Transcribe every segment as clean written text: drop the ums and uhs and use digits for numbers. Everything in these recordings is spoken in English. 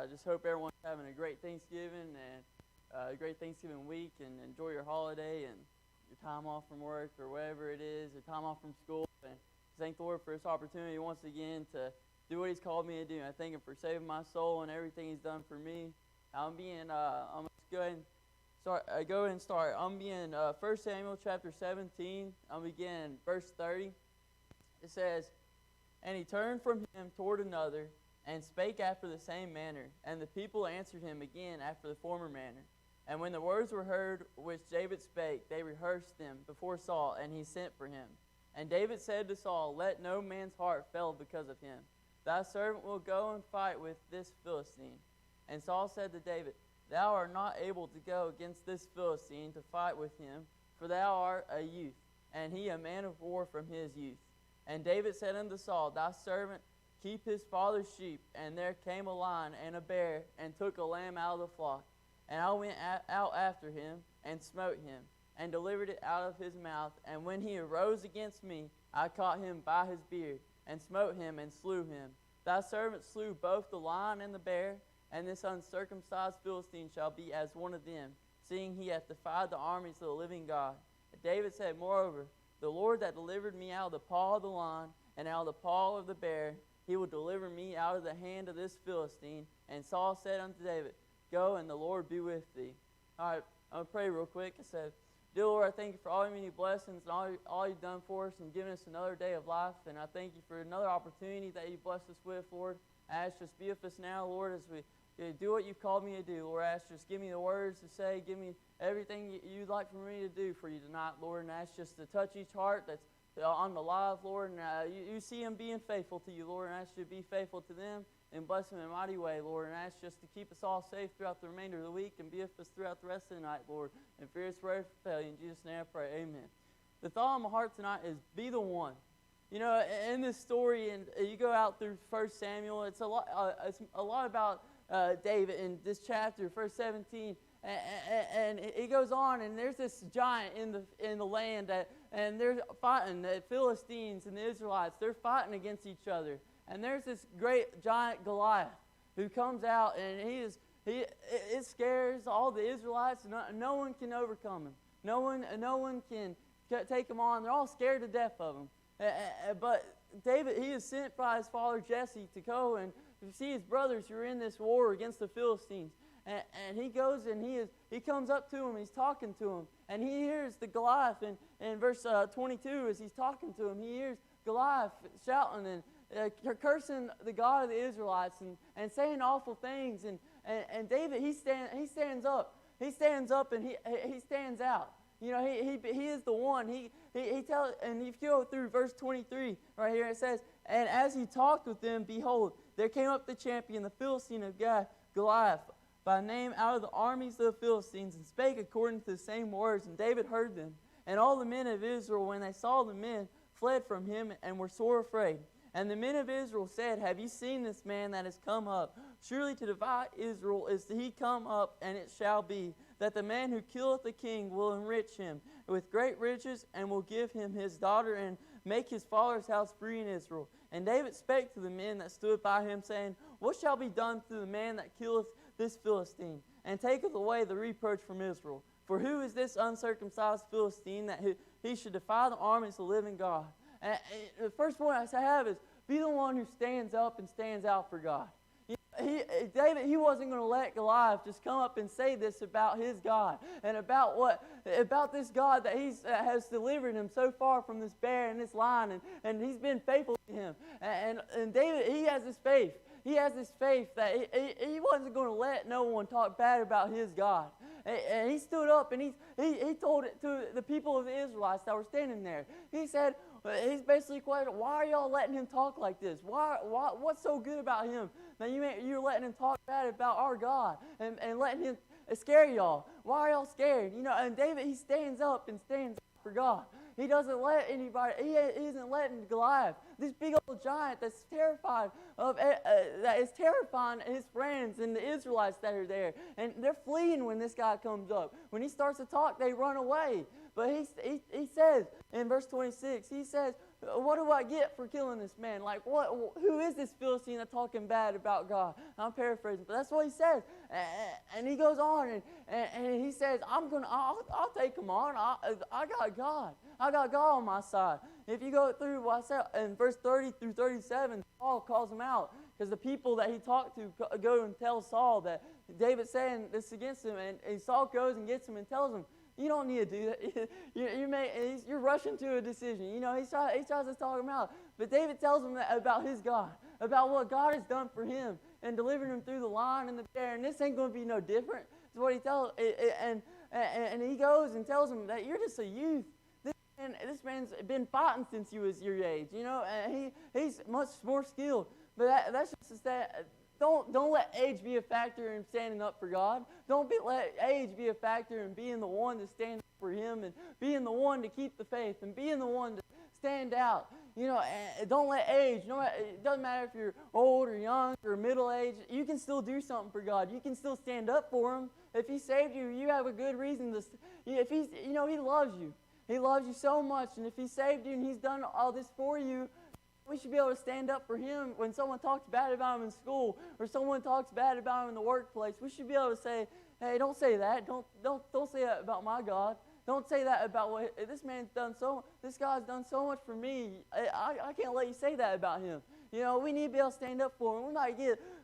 I just hope everyone's having a great Thanksgiving and a great Thanksgiving week, and enjoy your holiday and your time off from work or whatever it is, your time off from school. And thank the Lord for this opportunity once again to do what He's called me to do. I thank Him for saving my soul and everything He's done for me. I'm going to go ahead and start. I'm being 1 Samuel chapter 17. I'm beginning verse 30. It says, "And he turned from him toward another, and spake after the same manner. And the people answered him again after the former manner. And when the words were heard which David spake, they rehearsed them before Saul, and he sent for him. And David said to Saul, Let no man's heart fail because of him. Thy servant will go and fight with this Philistine. And Saul said to David, Thou art not able to go against this Philistine to fight with him, for thou art a youth, and he a man of war from his youth. And David said unto Saul, Thy servant keep his father's sheep. And there came a lion and a bear, and took a lamb out of the flock. And I went out after him, and smote him, and delivered it out of his mouth. And when he arose against me, I caught him by his beard, and smote him, and slew him. Thy servant slew both the lion and the bear, and this uncircumcised Philistine shall be as one of them, seeing he hath defied the armies of the living God. And David said, Moreover, the Lord that delivered me out of the paw of the lion, and out of the paw of the bear, He will deliver me out of the hand of this Philistine. And Saul said unto David, Go, and the Lord be with thee." All right, I'm going to pray real quick. I said, Dear Lord, I thank you for all your many blessings and all you've done for us and given us another day of life. And I thank you for another opportunity that you blessed us with, Lord. I ask just be with us now, Lord, as we do what you've called me to do. Lord, I ask just give me the words to say, give me everything you'd like for me to do for you tonight, Lord. And I ask just to touch each heart that's on the live, Lord. And you see them being faithful to you, Lord. And I ask you to be faithful to them and bless them in a mighty way, Lord. And I ask just to keep us all safe throughout the remainder of the week and be with us throughout the rest of the night, Lord. And fear us for failure. In Jesus' name I pray, amen. The thought on my heart tonight is be the one. You know, in this story, and you go out through 1 Samuel, it's a lot about David in this chapter, verse 17. And it goes on, and there's this giant in the land, and they're fighting, the Philistines and the Israelites. They're fighting against each other. And there's this great giant Goliath who comes out, and it scares all the Israelites. No one can overcome him. No one can take him on. They're all scared to death of him. But David, he is sent by his father Jesse to go and see his brothers who are in this war against the Philistines. And he goes and he comes up to him, he's talking to him, and he hears the Goliath in verse 22 as he's talking to him. He hears Goliath shouting and cursing the God of the Israelites and saying awful things. And David, he stands up. He stands up and he stands out. You know, he is the one. He tells, and if you go through verse 23 right here, it says, And as he talked with them, behold, there came up the champion, the Philistine of Goliath, by name out of the armies of the Philistines, and spake according to the same words. And David heard them. And all the men of Israel, when they saw the men, fled from him and were sore afraid. And the men of Israel said, Have ye seen this man that is come up? Surely to divide Israel is he come up, and it shall be, that the man who killeth the king will enrich him with great riches, and will give him his daughter, and make his father's house free in Israel. And David spake to the men that stood by him, saying, What shall be done to the man that killeth this Philistine, and taketh away the reproach from Israel? For who is this uncircumcised Philistine that he should defy the armies of the living God? And the first point I have is be the one who stands up and stands out for God. David, he wasn't going to let Goliath just come up and say this about his God and about this God that has delivered him so far from this bear and this lion, and he's been faithful to him. And David, he has this faith. He has this faith that he wasn't going to let no one talk bad about his God. And he stood up and he told it to the people of the Israelites that were standing there. He said, he's basically questioning, why are y'all letting him talk like this? What's so good about him that you're letting him talk bad about our God and letting him scare y'all? Why are y'all scared? You know, and David, he stands up and stands up. for God. He doesn't let anybody, he isn't letting Goliath, this big old giant that's terrified of, that is terrifying his friends and the Israelites that are there. And they're fleeing when this guy comes up. When he starts to talk, they run away. But he says in verse 26, he says, what do I get for killing this man? Like, who is this Philistine that's talking bad about God? I'm paraphrasing, but that's what he says. And he goes on and he says, I'll take him on. I got God. I got God on my side. If you go through what I said in verse 30 through 37, Saul calls him out because the people that he talked to go and tell Saul that David's saying this against him. And Saul goes and gets him and tells him, you don't need to do that. You're rushing to a decision. He tries to talk him out. But David tells him about his God, about what God has done for him and delivering him through the lion and the bear. And this ain't going to be no different. That's what he tells. And he goes and tells him that you're just a youth. This man's been fighting since he was your age. And he's much more skilled. But that's just that. Don't let age be a factor in standing up for God. Let age be a factor in being the one to stand up for Him and being the one to keep the faith and being the one to stand out. Don't let age, it doesn't matter if you're old or young or middle age, you can still do something for God. You can still stand up for Him. If He saved you, you have a good reason to, if He loves you. He loves you so much, and if He saved you and He's done all this for you, we should be able to stand up for Him when someone talks bad about Him in school or someone talks bad about Him in the workplace. We should be able to say, hey, don't say that. Don't say that about my God. Don't say that about what this God's done so much for me. I can't let you say that about Him. We need to be able to stand up for Him.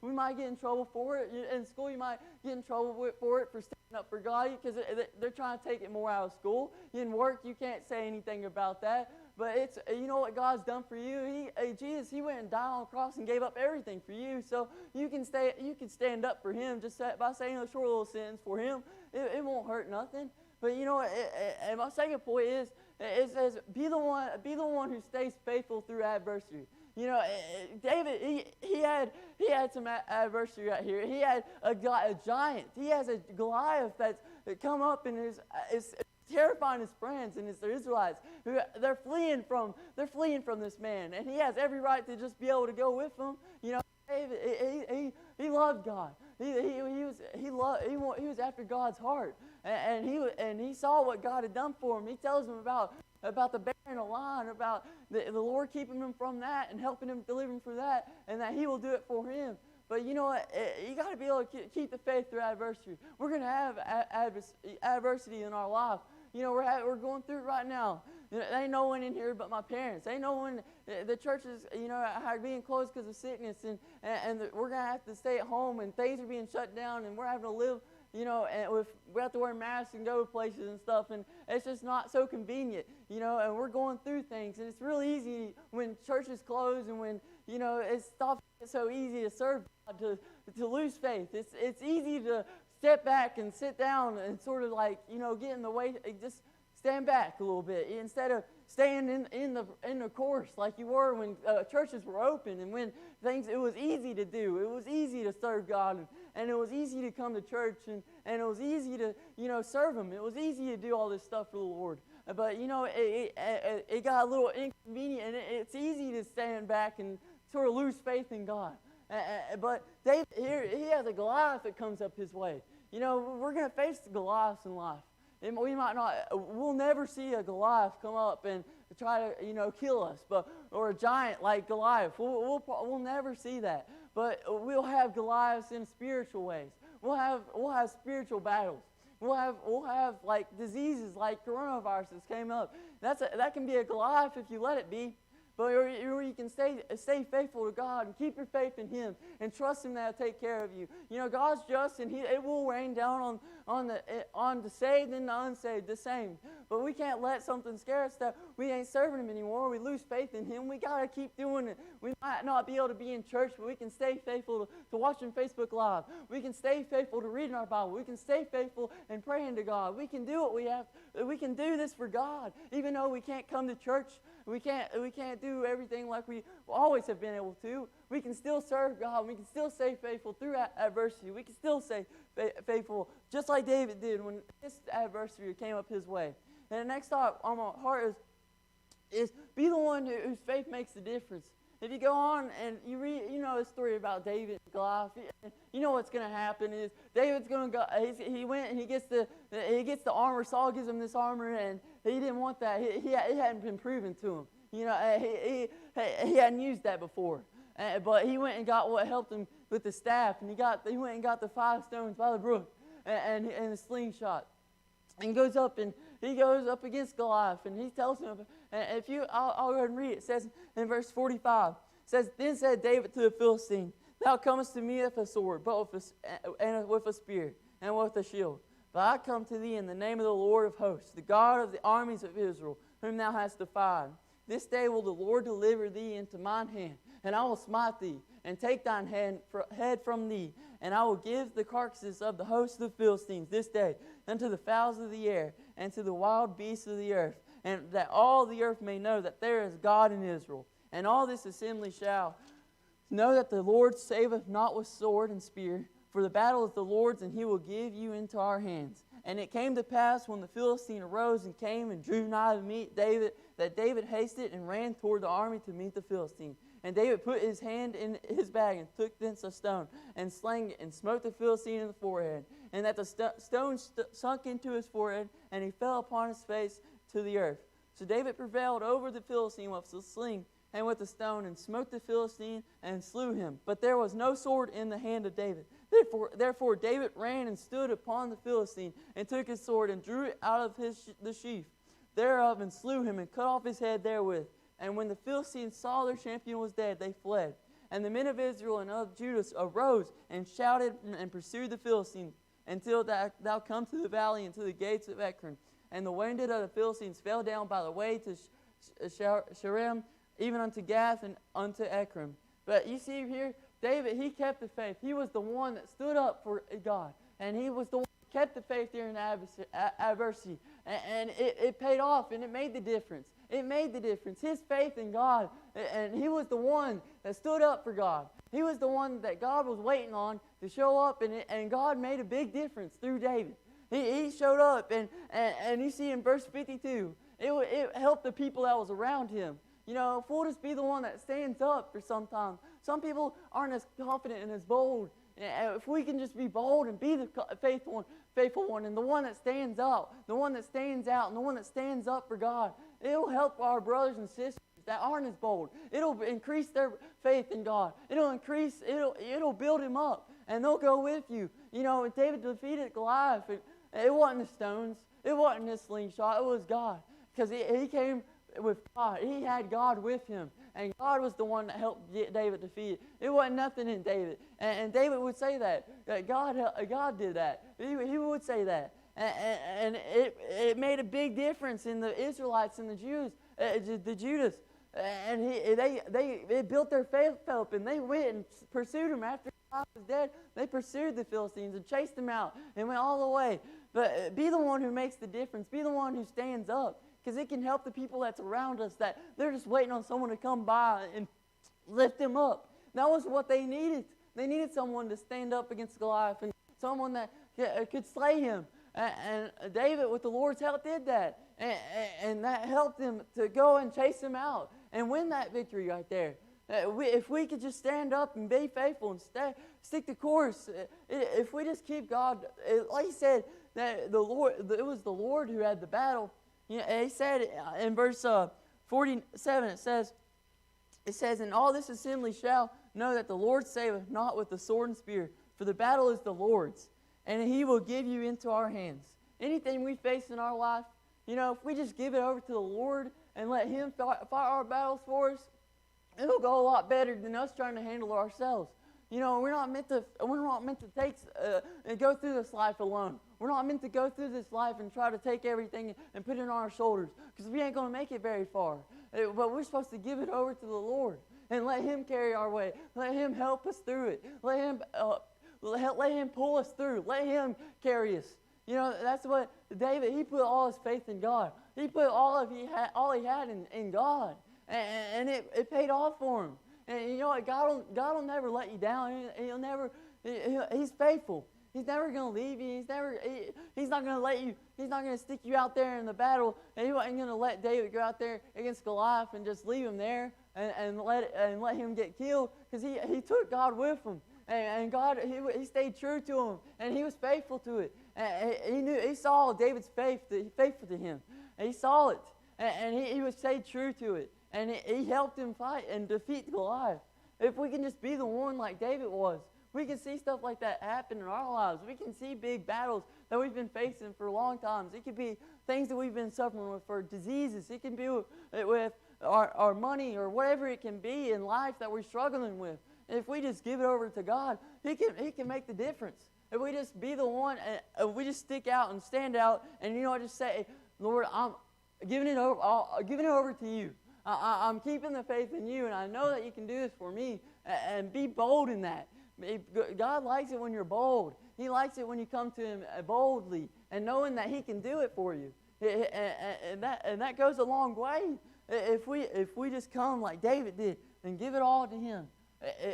We might get in trouble for it. In school, you might get in trouble for standing up for God because they're trying to take it more out of school. In work, you can't say anything about that. But it's, what God's done for you. Jesus, He went and died on the cross and gave up everything for you. So you can stand up for Him just by saying a short little sentence for Him. It won't hurt nothing. But and my second point is, it says, be the one who stays faithful through adversity. David, he had some adversity right here. He had a giant. He has a Goliath that's come up and is terrifying his friends and his Israelites. They're fleeing from this man, and he has every right to just be able to go with them. David, he loved God. He was after God's heart, and he saw what God had done for him. He tells him about the bear and the lion, about the Lord keeping him from that and helping him deliver him from that, and that He will do it for him. But you know what? You got to be able to keep the faith through adversity. We're going to have adversity in our life. We're going through it right now. There ain't no one in here but my parents. Ain't no one. The churches, are being closed because of sickness, and we're going to have to stay at home, and things are being shut down, and we're having to live, and we have to wear masks and go to places and stuff, and it's just not so convenient, and we're going through things, and it's really easy when churches close and when, it stops. It's so easy to serve God, to lose faith. It's easy to step back and sit down and sort of get in the way, just stand back a little bit instead of staying in the course like you were when churches were open and when it was easy to do. It was easy to serve God, and it was easy to come to church, and it was easy to serve Him. It was easy to do all this stuff for the Lord. But it got a little inconvenient, and it's easy to stand back and sort of lose faith in God. But David here, he has a Goliath that comes up his way. We're going to face the Goliaths in life. And we'll never see a Goliath come up and try to, kill us, or a giant like Goliath. We'll never see that. But we'll have Goliaths in spiritual ways. We'll have spiritual battles. We'll have like diseases like coronaviruses came up. That can be a Goliath if you let it be. But you can stay faithful to God and keep your faith in Him and trust Him that He'll take care of you. God's just, and it will rain down on the saved and the unsaved the same. But we can't let something scare us that we ain't serving Him anymore. We lose faith in Him. We got to keep doing it. We might not be able to be in church, but we can stay faithful to watching Facebook Live. We can stay faithful to reading our Bible. We can stay faithful and praying to God. We can do what we have. We can do this for God, even though we can't come to church. We can't do everything like we always have been able to. We can still serve God. We can still stay faithful through adversity. We can still stay faithful just like David did when this adversity came up his way. And the next thought on my heart is be the one whose faith makes the difference. If you go on and you read, the story about David and Goliath, you know what's going to happen is David's going to go. He went and he gets the armor. Saul gives him this armor, and he didn't want that. It hadn't been proven to him. He hadn't used that before. But he went and got what helped him with the staff, and he went and got the 5 stones by the brook and the slingshot, and goes up against Goliath, and he tells him. And I'll go ahead and read it. It says in verse 45, it says, "Then said David to the Philistine, Thou comest to me with a sword, but with a spear, and with a shield. But I come to thee in the name of the Lord of hosts, the God of the armies of Israel, whom thou hast defied. This day will the Lord deliver thee into mine hand, and I will smite thee, and take thine head from thee. And I will give the carcasses of the host of the Philistines this day unto the fowls of the air, and to the wild beasts of the earth, and that all the earth may know that there is God in Israel. And all this assembly shall know that the Lord saveth not with sword and spear, for the battle is the Lord's, and he will give you into our hands. And it came to pass, when the Philistine arose and came and drew nigh to meet David, that David hasted and ran toward the army to meet the Philistine. And David put his hand in his bag and took thence a stone, and slang it, and smote the Philistine in the forehead. And that the stone sunk into his forehead, and he fell upon his face to the earth. So David prevailed over the Philistine with the sling and with the stone, and smote the Philistine and slew him. But there was no sword in the hand of David. Therefore David ran and stood upon the Philistine, and took his sword, and drew it out of the sheath thereof, and slew him, and cut off his head therewith. And when the Philistines saw their champion was dead, they fled. And the men of Israel and of Judah arose and shouted and pursued the Philistines, until thou come to the valley and to the gates of Ekron. And the wounded of the Philistines fell down by the way to Sharem, even unto Gath and unto Ekron. But you see here, David, he kept the faith. He was the one that stood up for God. And he was the one that kept the faith during adversity. And it paid off, and it made the difference. It made the difference. His faith in God, and he was the one that stood up for God. He was the one that God was waiting on to show up, and God made a big difference through David. He showed up, and you see in verse 52, it helped the people that was around him. If we'll just be the one that stands up for some time. Some people aren't as confident and as bold. If we can just be bold and be the faithful one, and the one that stands out, the one that stands out, and the one that stands up for God, it'll help our brothers and sisters that aren't as bold. It'll increase their faith in God. It'll build him up, and they'll go with you. When David defeated Goliath, it wasn't the stones, it wasn't his slingshot, it was God, because he came with God. He had God with him, and God was the one that helped get David defeated. It wasn't nothing in David, and David would say that God did that. He would say that, and it made a big difference in the Israelites and the Jews, the Judas, and they built their faith up, and they went and pursued him after God was dead. They pursued the Philistines and chased them out and went all the way. But be the one who makes the difference. Be the one who stands up. Because it can help the people that's around us, that they're just waiting on someone to come by and lift them up. That was what they needed. They needed someone to stand up against Goliath, and someone that could slay him. And David, with the Lord's help, did that. And that helped them to go and chase him out and win that victory right there. If we could just stand up and be faithful and stick the course, if we just keep God, like he said, that it was the Lord who had the battle. He said in verse 47, it says, "And all this assembly shall know that the Lord saveth not with the sword and spear, for the battle is the Lord's, and he will give you into our hands." Anything we face in our life, if we just give it over to the Lord and let him fight our battles for us, it'll go a lot better than us trying to handle it ourselves. We're not meant to take and go through this life alone. We're not meant to go through this life and try to take everything and put it on our shoulders, because we ain't going to make it very far. But we're supposed to give it over to the Lord and let him carry our way. Let him help us through it. Let him pull us through. Let him carry us. That's what David, he put all his faith in God. He put all he had in God, and it paid off for him. And you know what? God will never let you down. He's faithful. He's never going to leave you. He's not going to let you, he's not going to stick you out there in the battle. And he wasn't going to let David go out there against Goliath and just leave him there and let him get killed, because he took God with him. And God, he stayed true to him, and he was faithful to it. And he saw David's faithful to him. And he saw it, and he was stayed true to it. And he helped him fight and defeat Goliath. If we can just be the one like David was, we can see stuff like that happen in our lives. We can see big battles that we've been facing for long times. It could be things that we've been suffering with, for diseases. It can be with our money, or whatever it can be in life that we're struggling with. And if we just give it over to God, He can make the difference. If we just be the one, and we just stick out and stand out, and just say, Lord, I'm giving it over to you. I'm keeping the faith in you, and I know that you can do this for me. And be bold in that. God likes it when you're bold. He likes it when you come to Him boldly and knowing that He can do it for you. And that goes a long way. If we just come like David did and give it all to Him,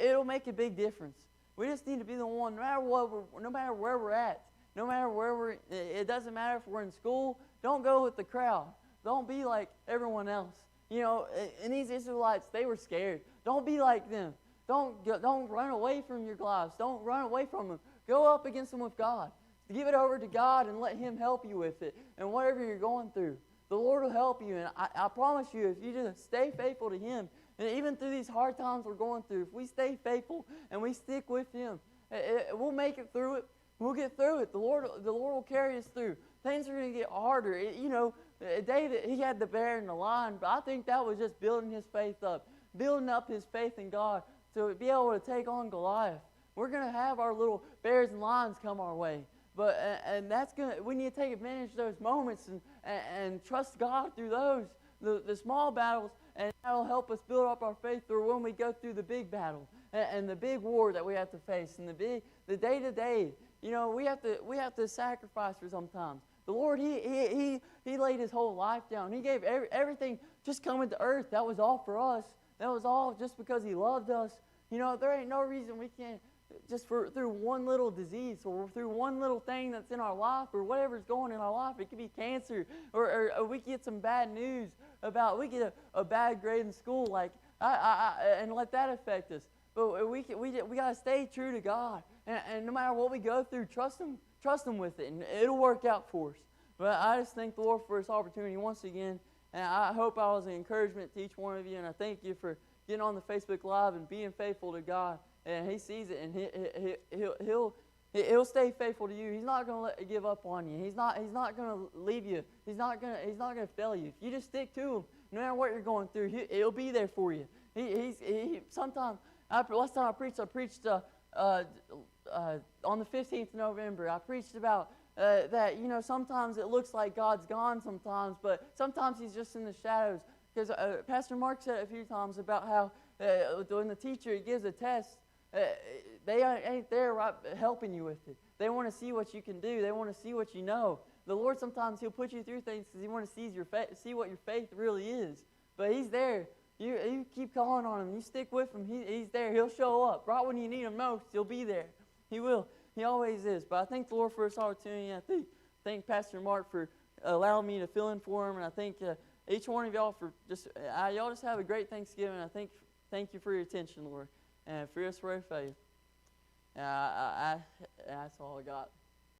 it'll make a big difference. We just need to be the one, no matter where we're at, no matter it doesn't matter if we're in school. Don't go with the crowd. Don't be like everyone else. And these Israelites, they were scared. Don't be like them. Don't run away from your lives. Don't run away from them. Go up against them with God. Give it over to God and let Him help you with it. And whatever you're going through, the Lord will help you. And I promise you, if you just stay faithful to Him, and even through these hard times we're going through, if we stay faithful and we stick with Him, we'll make it through it. We'll get through it. The Lord will carry us through. Things are going to get harder. David, he had the bear and the lion, but I think that was just building his faith up, building up his faith in God to be able to take on Goliath. We're going to have our little bears and lions come our way, we need to take advantage of those moments and trust God through those, the small battles, and that'll help us build up our faith through when we go through the big battle and the big war that we have to face and the day-to-day. We have to sacrifice for sometimes. The Lord, He laid His whole life down. He gave everything just coming to earth. That was all for us. That was all just because He loved us. There ain't no reason we can't, just through one little disease or through one little thing that's in our life or whatever's going in our life. It could be cancer, or we get some bad news about, we get a bad grade in school, and let that affect us. But we got to stay true to God. And no matter what we go through, trust Him with it, and it'll work out for us. But I just thank the Lord for this opportunity once again, and I hope I was an encouragement to each one of you, and I thank you for getting on the Facebook Live and being faithful to God. And He sees it, and He'll stay faithful to you. He's not going to give up on you. He's not going to leave you. He's not going to fail you. If you just stick to Him, no matter what you're going through, He'll be there for you. Sometimes, last time I preached on the 15th of November. I preached about that, sometimes it looks like God's gone sometimes, but sometimes He's just in the shadows. Because Pastor Mark said a few times about how when the teacher gives a test, they ain't there helping you with it. They want to see what you can do. They want to see what you know. The Lord, sometimes He'll put you through things because He wants to see what your faith really is. But He's there. You keep calling on Him. You stick with Him. He's there. He'll show up. Right when you need Him most, He'll be there. He will. He always is. But I thank the Lord for this opportunity. I thank Pastor Mark for allowing me to fill in for him. And I thank each one of y'all for y'all just have a great Thanksgiving. I thank you for your attention, Lord, and for your faith. That's all I got.